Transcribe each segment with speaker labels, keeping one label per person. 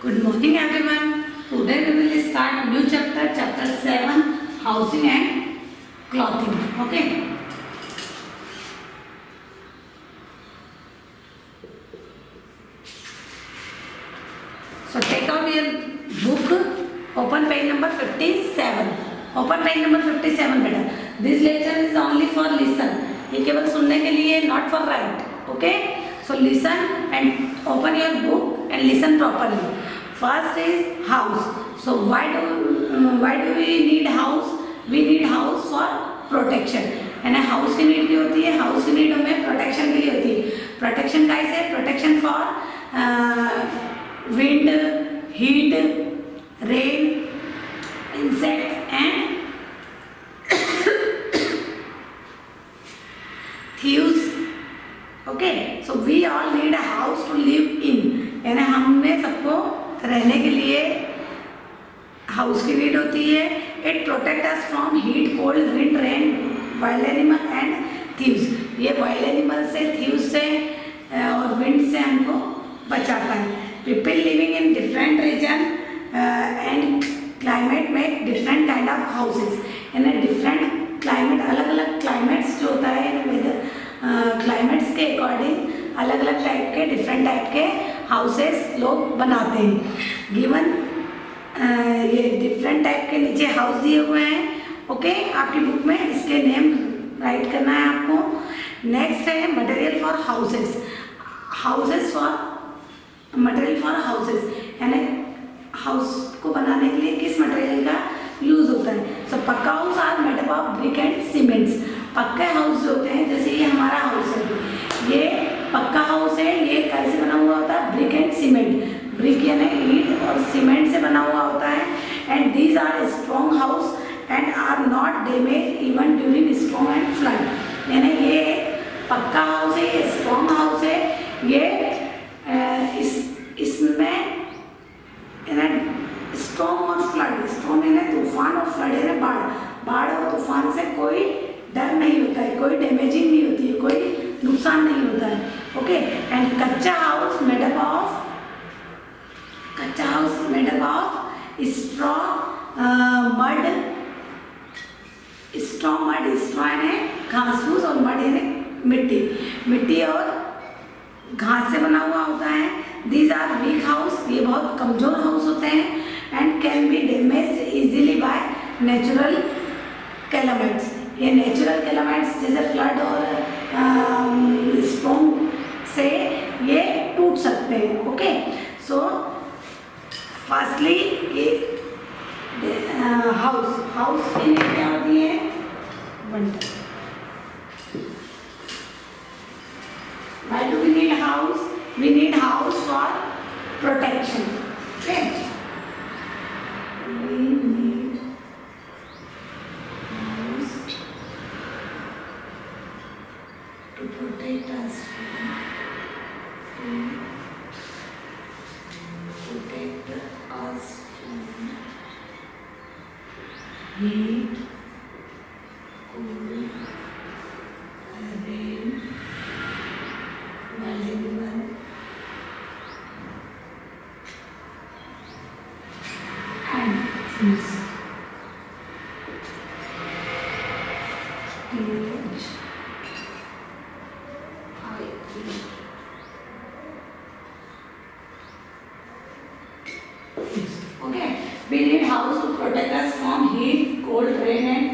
Speaker 1: Good morning everyone. Today we will start new chapter, chapter 7, housing and clothing. Okay. So take out your book, open page number 57. Open page number 57 बेटा. This lecture is only for listen. ये केवल सुनने के लिए, not for write. Okay. So listen and open your book and listen properly. First is house. So why do we need house? We need house for protection. है ना, house की need की होती है, हाउस की नीड हमें protection के लिए होती है. प्रोटेक्शन का है protection for wind, heat, rain, insect and thieves. Okay, so we all need a house to live in. यानी हमें सबको रहने के लिए हाउस की नीड होती है. It protect us from heat, cold, wind, rain, wild animal and thieves. ये वाइल्ड एनिमल से, थीव्स से और विंड से हमको बचाता है. People living in different region and climate make different kind of houses. यानी डिफरेंट क्लाइमेट, अलग अलग क्लाइमेट्स जो होता है वेदर क्लाइमेट्स के अकॉर्डिंग अलग अलग टाइप के, डिफरेंट टाइप के हाउसेस लोग बनाते हैं. गिवन ये डिफरेंट टाइप के नीचे हाउस दिए हुए हैं. ओके, आपकी बुक में इसके नेम राइट करना है आपको. नेक्स्ट है material for houses. Houses for material for houses, यानी हाउस को बनाने के लिए किस मटेरियल का यूज होता है. So pucca house are made up of brick and cements. पक्के हाउस जो होते हैं, जैसे ये हमारा हाउस है, ये पक्का हाउस है. ये कैसे बना हुआ होता है? Brick and cement. ब्रिक यानी ईंट और सीमेंट से बना हुआ होता है. And these are strong house and are not damage even during strong and flood. यानी ये एक पक्का हाउस है, ये स्ट्रॉन्ग हाउस है. ये इसमें स्ट्रॉन्ग और फ्लड, स्ट्रॉन्ग यानी तूफान और फ्लड यानी बाढ़ और तूफान से कोई डर नहीं होता है, कोई डैमेजिंग नहीं होती है, कोई नुकसान नहीं होता है. ओके. एंड कच्चा house made up of straw mud. Straw यानी घास फूस और मड यानी मिट्टी और घास से बना हुआ होता है. These are weak house. ये बहुत कमजोर हाउस होते हैं. And can be damage easily by natural calamities. ये नेचुरल कैलामिटीज जैसे फ्लड और स्टॉर्म से ये टूट सकते हैं. ओके. सो फर्स्टली ये हाउस के लिए क्या होती है? Winter. Why do we need house? We need house for protection. Okay. We need house to protect us from heat, cold, rain, wild animal and thieves. Okay, we need house to protect us from heat, cold, rain and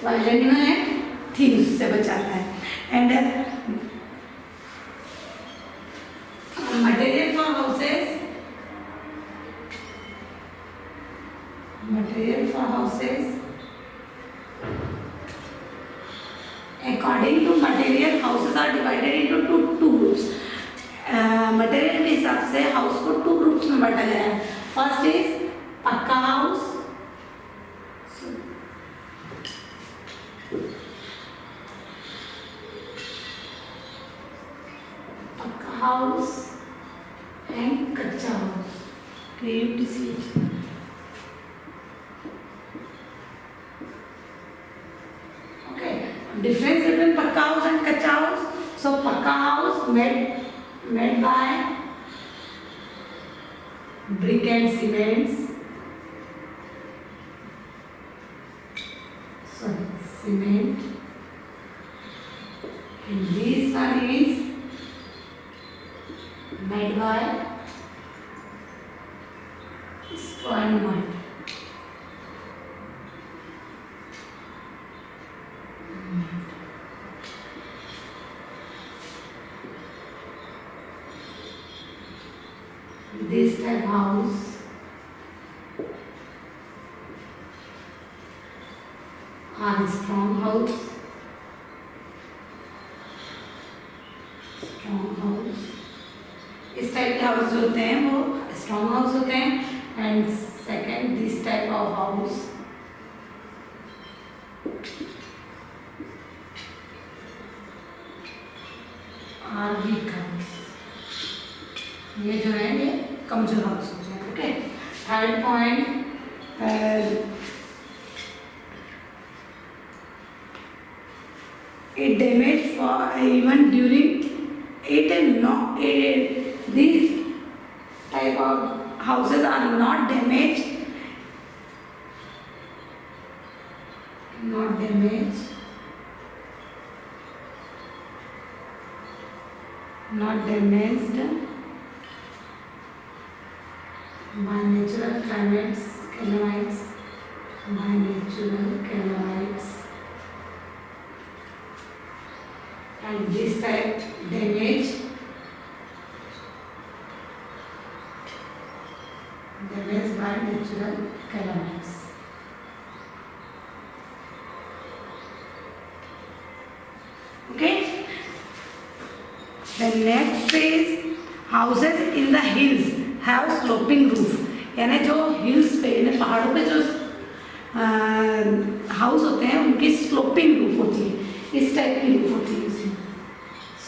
Speaker 1: wild animal and thieves से बचाता है. And material for houses. According to material, houses are divided into two groups. Material के हिसाब से house को 2 groups में बांटा गया है. फर्स्ट इज पक्का हाउस. पक्का हाउस एंड कच्चा house. Create decision. Okay. Difference between पक्का हाउस एंड कच्चा house. So pucca house made by brick and cements. Sorry, cement. And this one is made by stone mud. This type house are strong house. Strong house. इस type के house जो होते हैं वो strong house होते हैं. And second this type of house are weak house. ये जो है ये कमजोर हाउस होते हैं. Okay. Third point, it damaged for even during it these type of houses are not damaged not damaged by natural climates and this type damaged by natural calamities. Okay. The next is houses in the hills have sloping roof. यानी जो hills पे यानी पहाड़ों पे जो house होते हैं उनकी स्लोपिंग रूफ होती है. इस टाइप की रूफ होती है इसमें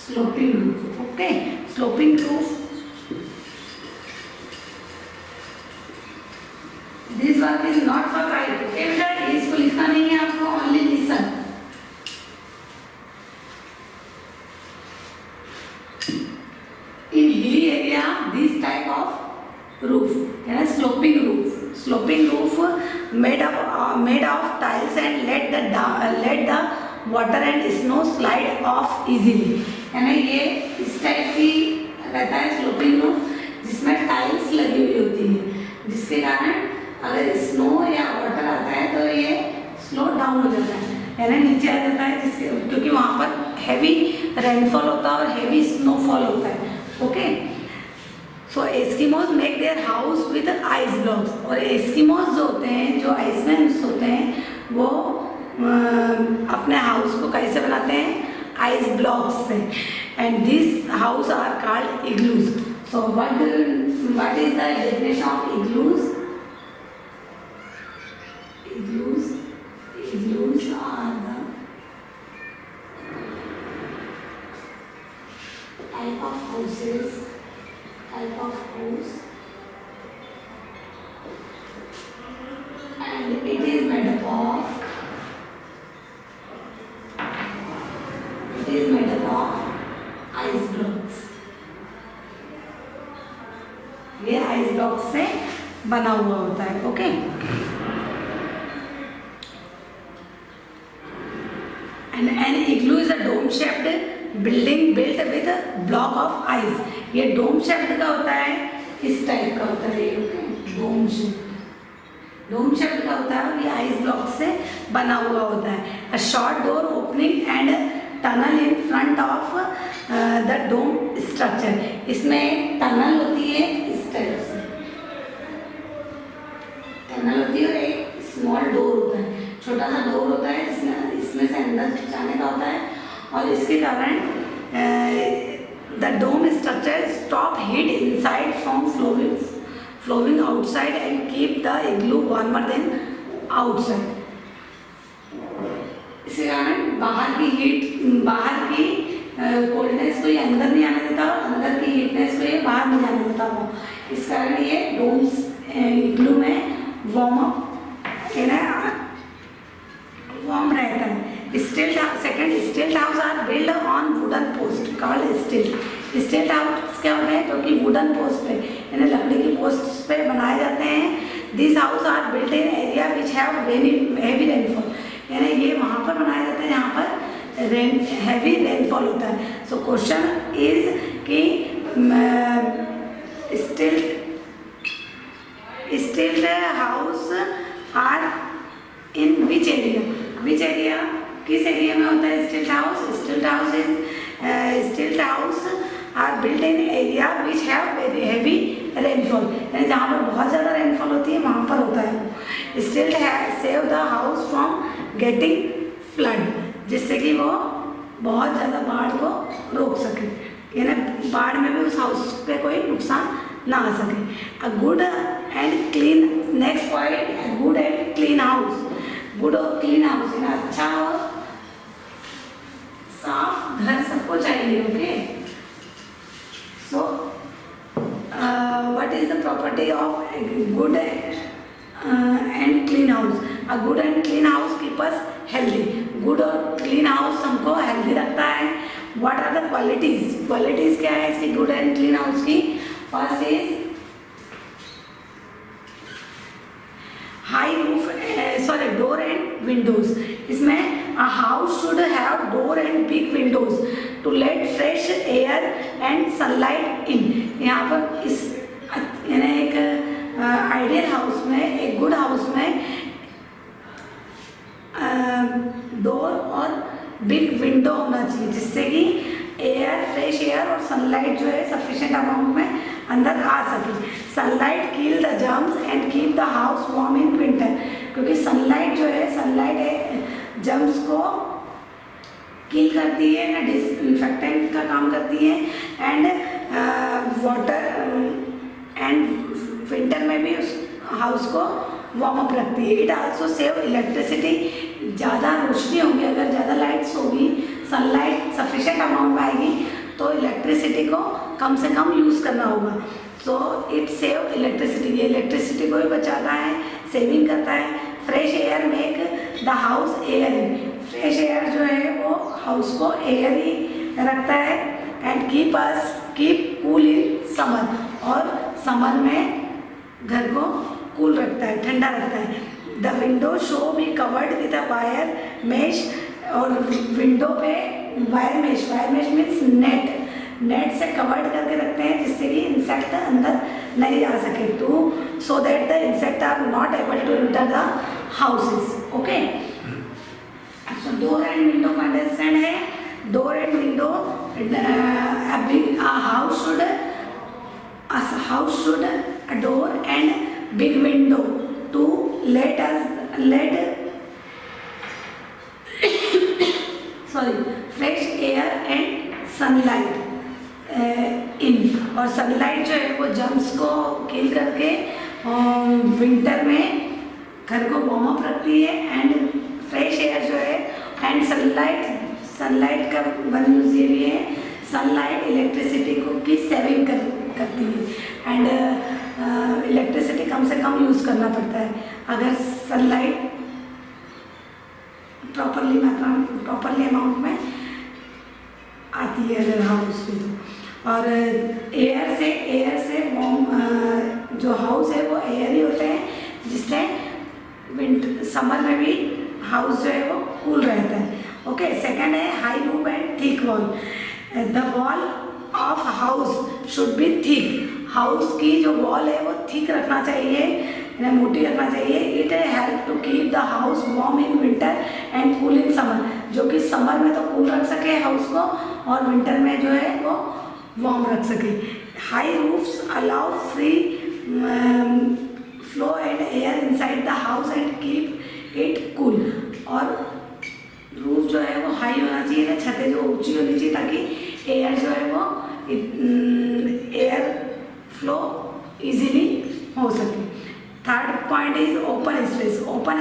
Speaker 1: sloping roof. Okay. Sloping roof. This work is not for right. Okay बेटा, इसको लिखना नहीं है आपको, only listen. In hilly area this type of roof and a sloping roof made of tiles and let the water and snow slide off easily. यानी ये इस type की रहता है स्लोपिंग रूफ जिसमें टाइल्स लगी हुई होती है, जिसके कारण अगर स्नो या वाटर आता है तो ये स्लो डाउन हो जाता है यानी नीचे आ जाता है, जिसके क्योंकि वहाँ पर हैवी रेनफॉल होता है और हैवी स्नोफॉल होता है. Okay. So Eskimos make their house with ice blocks. और एस्किमोज जो होते हैं, जो आइसमैन्स होते हैं, वो अपने हाउस को कैसे बनाते हैं? आइस ब्लॉक्स से. And this house are called igloos. So what is the definition of igloos? Igloos are the type of house and it is made up of ice blocks. ये आइस ब्लॉक से बना हुआ होता है. Okay. And an igloo is a dome-shaped building built with a block of ice. ये dome shaped का होता है, इस टाइप का होता है. डोम शेप्ड का होता है, ये आइस ब्लॉक से बना हुआ होता है. A short door opening and tunnel in front of the dome structure. इसमें टनल होती है, इस टाइप से टनल होती है और एक स्मॉल डोर होता है, छोटा सा डोर होता है इसमें से अंदर जाने का होता है. और इसके कारण the dome structure stop heat inside from flowing outside and keep the igloo warmer than outside. इसके कारण बाहर की कोल्डनेस को ये अंदर नहीं आने देता और अंदर की हीटनेस को ये बाहर नहीं जाने देता. वो इस कारण ये डोम्स इग्लू में वार्म रहता है. Stilt house are build on wooden post called stilt house क्या होता है? जो कि वुडन पोस्ट पे यानी लकड़ी की पोस्ट पे हैव हैवी रेनफॉल, यानी ये वहाँ पर बनाया जाता है जहाँ पर हैवी रेनफॉल होता है। सो क्वेश्चन इज कि stilt house are in which area, किस एरिया में होता है stilt house are build in area which have very heavy rainfall, यानी जहाँ पर बहुत ज़्यादा रेनफॉल होती है वहाँ पर होता है। स्टिल्ट save the house from getting flood, जिससे कि वो बहुत ज़्यादा बाढ़ को रोक सके, यानी बाढ़ में भी उस हाउस पे कोई नुकसान ना आ सके। A good and clean, next point, good and clean house, good और क्लीन हाउस, यानी अच्छा और साफ घर सबको चाहिए। Okay, so what is the property of good and clean house? A good and clean house keep us healthy, good और clean house हमको हेल्दी रखता है। व्हाट आर द क्वालिटीज क्या है इसकी गुड एंड क्लीन हाउस की? First is high roof, sorry door and Windows. इसमें a house should have door and big windows to let fresh air and sunlight in। यहाँ पर इस यानी एक आइडियल हाउस में, एक गुड हाउस में डोर और बिग विंडो होना चाहिए, जिससे कि एयर, फ्रेश एयर और सनलाइट जो है सफिशिएंट अमाउंट में अंदर आ सके। Sunlight kill the germs and keep the house warm in winter, क्योंकि सनलाइट जो है, सनलाइट जर्म्स को किल करती है ना, डिसइंफेक्टेंट का काम करती है, एंड वाटर एंड विंटर में भी उस हाउस को वार्म अप रखती है। इट आल्सो सेव इलेक्ट्रिसिटी, ज़्यादा रोशनी होगी, अगर ज़्यादा लाइट्स होगी, सनलाइट सफिशिएंट अमाउंट में आएगी तो इलेक्ट्रिसिटी को कम से कम यूज़ करना होगा। सो इट सेव इलेक्ट्रिसिटी, ये इलेक्ट्रिसिटी को भी बचाता है, सेविंग करता है। Fresh air make the house Airy, fresh air जो है वो हाउस को एयरी रखता है। And keep cool in summer, और समर में घर को कूल रखता है, ठंडा रखता है। The window show be covered with a wire mesh, और विंडो पे वायर मेश मीन्स नेट से कवर्ड करके रखते हैं, जिससे कि इंसेक्ट अंदर नहीं आ सके, to so that the insect are not able to enter the houses. Okay, so door and window का अंडरस्टैंड है। Door and window, house should a door and big window to let fresh air and sunlight in, और sunlight जो है वो germs को किल करके winter में घर को वार्म अप रखती है। एंड फ्रेश एयर जो है, एंड सनलाइट का वन यूज ये भी है, सनलाइट इलेक्ट्रिसिटी को की सेविंग करती है, एंड इलेक्ट्रिसिटी कम से कम यूज़ करना पड़ता है अगर सनलाइट प्रॉपरली अमाउंट में आती है अगर हाउस में। तो और एयर से जो हाउस है वो एयर ही होते हैं, जिससे समर में भी हाउस जो है वो कूल रहता है। ओके, सेकंड है high roof and thick wall. The wall of house should be thick, house की जो वॉल है वो थिक रखना चाहिए, मोटी रखना चाहिए। It help to keep the house warm in winter and cool in summer, जो कि समर में तो कूल रख सके हाउस को, और विंटर में जो है वो वार्म रख सके। High roofs allow free flow and air inside the house and keep it cool, और रूफ जो है वो हाई होना चाहिए ना, छतें जो ऊंची होनी चाहिए, ताकि एयर जो है वो एयर फ्लो इजीली हो सके। Third point is open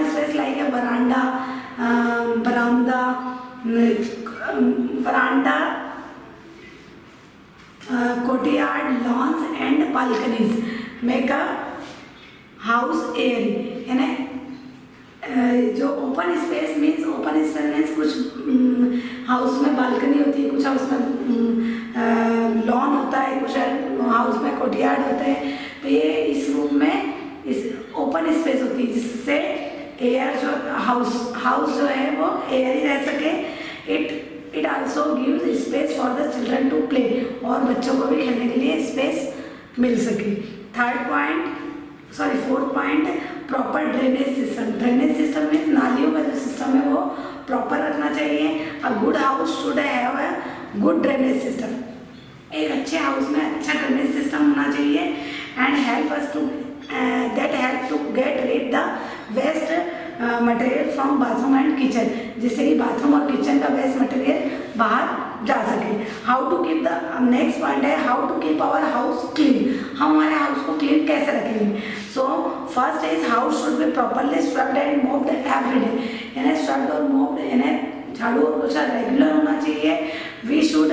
Speaker 1: space like a बरामदा, courtyard, lawns and balconies make a house air. यानी जो ओपन स्पेस मीन्स कुछ हाउस में बालकनी होती है, कुछ हाउस में लॉन होता है, कुछ हाउस में कोर्टयार्ड होता है। तो ये इस रूम में इस ओपन स्पेस होती है, जिससे एयर जो हाउस जो है वो एयर ही रह सके। It also gives space for the children to play, और बच्चों को भी खेलने के लिए स्पेस मिल सके। Fourth point, proper drainage system. Drainage system means नालियों का जो सिस्टम है वो प्रॉपर रखना चाहिए। A good house should have a good drainage system. एक अच्छे हाउस में अच्छा ड्रेनेज सिस्टम होना चाहिए। And help us to get rid the waste material from bathroom and kitchen, जिससे कि बाथरूम और किचन का वेस्ट मटेरियल बाहर जा सके। How to keep the next point है how to keep our house clean. हम हमारे हाउस को क्लीन कैसे रखेंगे? So first is house should be properly swept and mopped every day. यानी स्वेप्ड और मोप्ड यानी झाड़ू और पोछा रेगुलर होना चाहिए। We should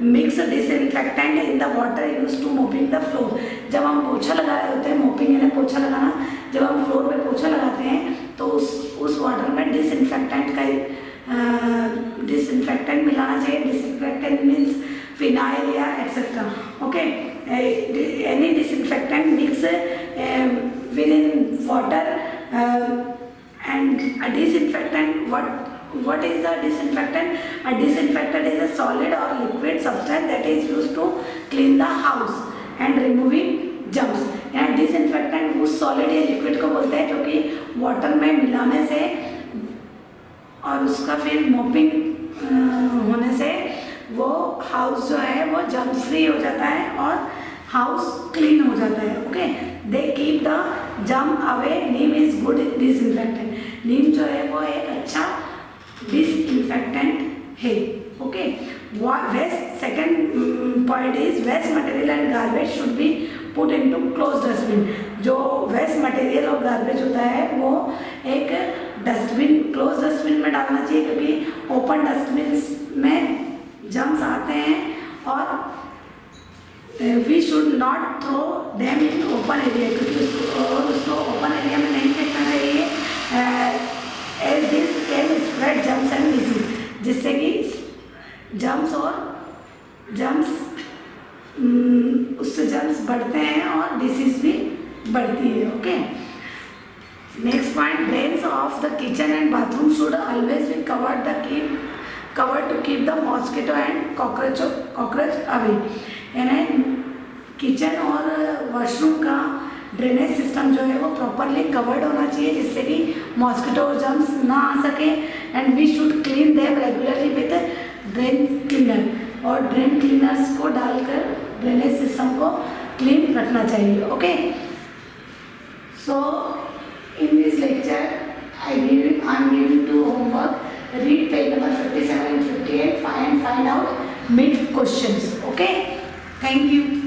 Speaker 1: mix disinfectant in the water use to mopping the floor. जब हम पोछा लगा रहे होते हैं, मोपिंग यानी पोछा लगाना, जब हम फ्लोर पे पोछा लगाते हैं तो उस वाटर में डिसइंफेक्टेंट मिलाना चाहिए। डिसइंफेक्टेंट मीन्स फिनाइल या etcetera. Okay, any disinfectant mix with in water and a disinfectant what is the disinfectant? A disinfectant is a solid or liquid substance that is used to clean the house and removing germs. and disinfectant उस solid या liquid को बोलते हैं जो कि water में मिलाने से और उसका फिर mopping होने से वो house जो है वो germ free हो जाता है और house clean हो जाता है। Okay, they keep the germ away. Neem is good disinfectant. नीम जो है वो एक अच्छा डिसइंफेक्टेंट है। Okay, waste second point is waste material and garbage should be put into close dustbin. जो वेस्ट मटेरियल और गार्बेज होता है वो एक डस्टबिन क्लोज डस्टबिन में डालना चाहिए, क्योंकि ओपन डस्टबिन में जर्म्स आते हैं और we should not throw them in open area, क्योंकि उसको ओपन एरिया में नहीं फेंकना चाहिए। As this can spread germs and disease, जिससे कि जर्म्स उससे जर्म्स बढ़ते हैं और डिसीज भी बढ़ती है। Okay, next point, drains of the kitchen and bathroom should always be covered to keep the mosquito and cockroach away. यानी किचन और वॉशरूम का ड्रेनेज सिस्टम जो है वो प्रॉपरली कवर्ड होना चाहिए, जिससे कि मॉस्किटो और जर्म्स ना आ सके। And we should clean them regularly with drain cleaner, और ड्रेन क्लीनर्स को डालकर ड्रेनेज सिस्टम को क्लीन रखना चाहिए। Okay, so in this lecture I am giving two homework, read page number 57 and 58 and find out mid questions. Okay, thank you.